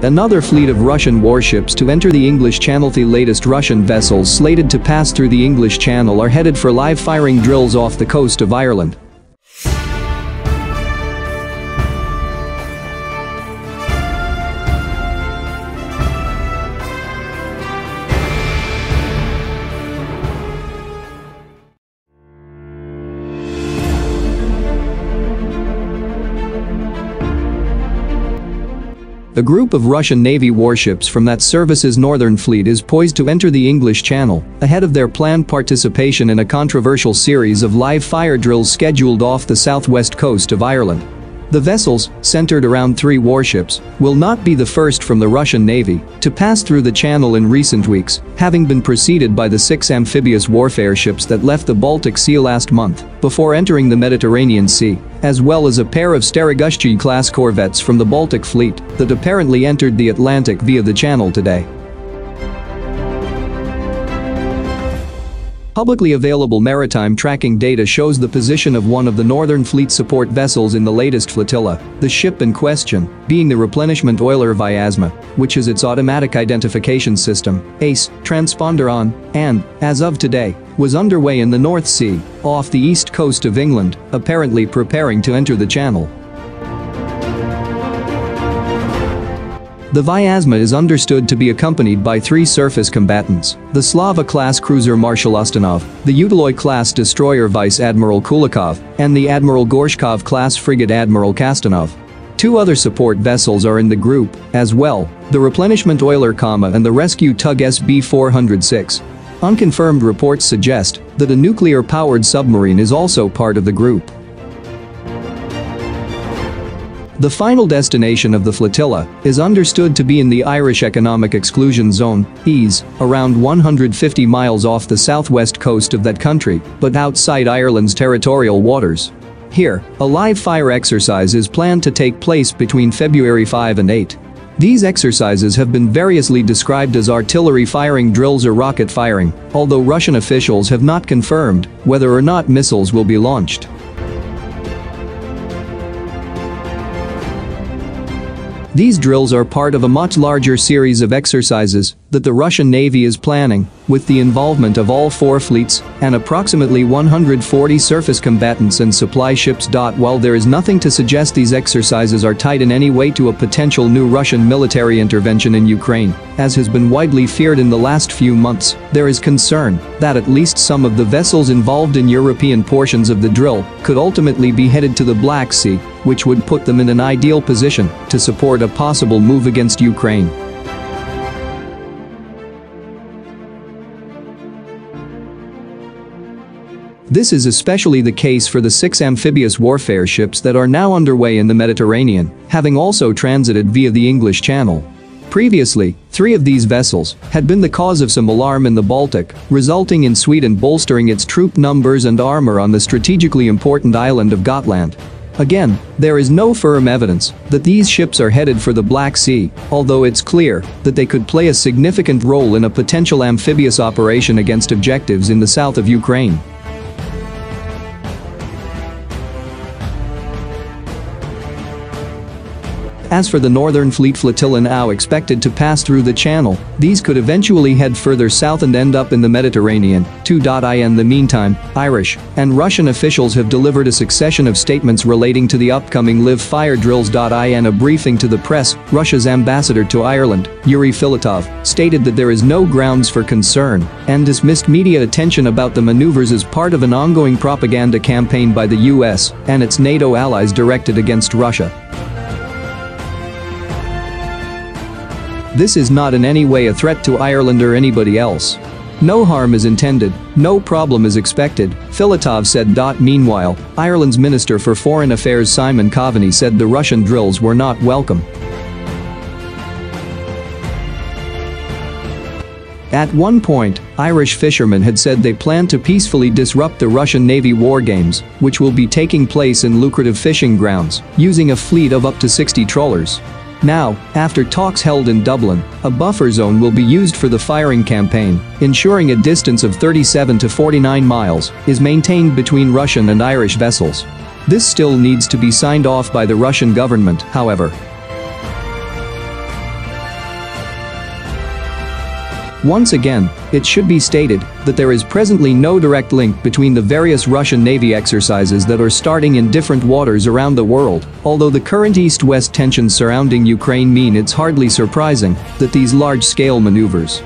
Another fleet of Russian warships to enter the English Channel. The latest Russian vessels slated to pass through the English Channel are headed for live firing drills off the coast of Ireland. A group of Russian Navy warships from that service's Northern Fleet is poised to enter the English Channel, ahead of their planned participation in a controversial series of live-fire drills scheduled off the southwest coast of Ireland. The vessels, centered around 3 warships, will not be the first from the Russian Navy to pass through the channel in recent weeks, having been preceded by the 6 amphibious warfare ships that left the Baltic Sea last month before entering the Mediterranean Sea, as well as a pair of Steregushchiy class corvettes from the Baltic Fleet that apparently entered the Atlantic via the channel today. Publicly available maritime tracking data shows the position of one of the Northern Fleet support vessels in the latest flotilla, the ship in question being the replenishment oiler Vyazma, which is its automatic identification system, ACE, transponder on, and, as of today, was underway in the North Sea, off the east coast of England, apparently preparing to enter the channel. The Vyazma is understood to be accompanied by 3 surface combatants: the Slava-class cruiser Marshal Ustinov, the Udaloy-class destroyer Vice Admiral Kulikov, and the Admiral Gorshkov-class frigate Admiral Kastanov. 2 other support vessels are in the group, as well, the replenishment oiler and the rescue tug SB-406. Unconfirmed reports suggest that a nuclear-powered submarine is also part of the group. The final destination of the flotilla is understood to be in the Irish Economic Exclusion Zone, EEZ, around 150 miles off the southwest coast of that country, but outside Ireland's territorial waters. Here, a live-fire exercise is planned to take place between February 5 and 8. These exercises have been variously described as artillery firing drills or rocket firing, although Russian officials have not confirmed whether or not missiles will be launched. These drills are part of a much larger series of exercises that the Russian Navy is planning, with the involvement of all 4 fleets and approximately 140 surface combatants and supply ships. While there is nothing to suggest these exercises are tied in any way to a potential new Russian military intervention in Ukraine, as has been widely feared in the last few months, there is concern that at least some of the vessels involved in European portions of the drill could ultimately be headed to the Black Sea, which would put them in an ideal position to support a possible move against Ukraine. This is especially the case for the 6 amphibious warfare ships that are now underway in the Mediterranean, having also transited via the English Channel. Previously, 3 of these vessels had been the cause of some alarm in the Baltic, resulting in Sweden bolstering its troop numbers and armor on the strategically important island of Gotland. Again, there is no firm evidence that these ships are headed for the Black Sea, although it's clear that they could play a significant role in a potential amphibious operation against objectives in the south of Ukraine. As for the Northern Fleet flotilla now expected to pass through the channel, these could eventually head further south and end up in the Mediterranean. In the meantime, Irish and Russian officials have delivered a succession of statements relating to the upcoming live-fire drills. In a briefing to the press, Russia's ambassador to Ireland, Yuri Filatov, stated that there is no grounds for concern and dismissed media attention about the maneuvers as part of an ongoing propaganda campaign by the US and its NATO allies directed against Russia. This is not in any way a threat to Ireland or anybody else. No harm is intended, no problem is expected, Filatov said. Meanwhile, Ireland's Minister for Foreign Affairs Simon Coveney said the Russian drills were not welcome. At one point, Irish fishermen had said they planned to peacefully disrupt the Russian Navy war games, which will be taking place in lucrative fishing grounds, using a fleet of up to 60 trawlers. Now, after talks held in Dublin, a buffer zone will be used for the firing campaign, ensuring a distance of 37 to 49 miles is maintained between Russian and Irish vessels. This still needs to be signed off by the Russian government, however. Once again, it should be stated that there is presently no direct link between the various Russian Navy exercises that are starting in different waters around the world, although the current east-west tensions surrounding Ukraine mean it's hardly surprising that these large-scale maneuvers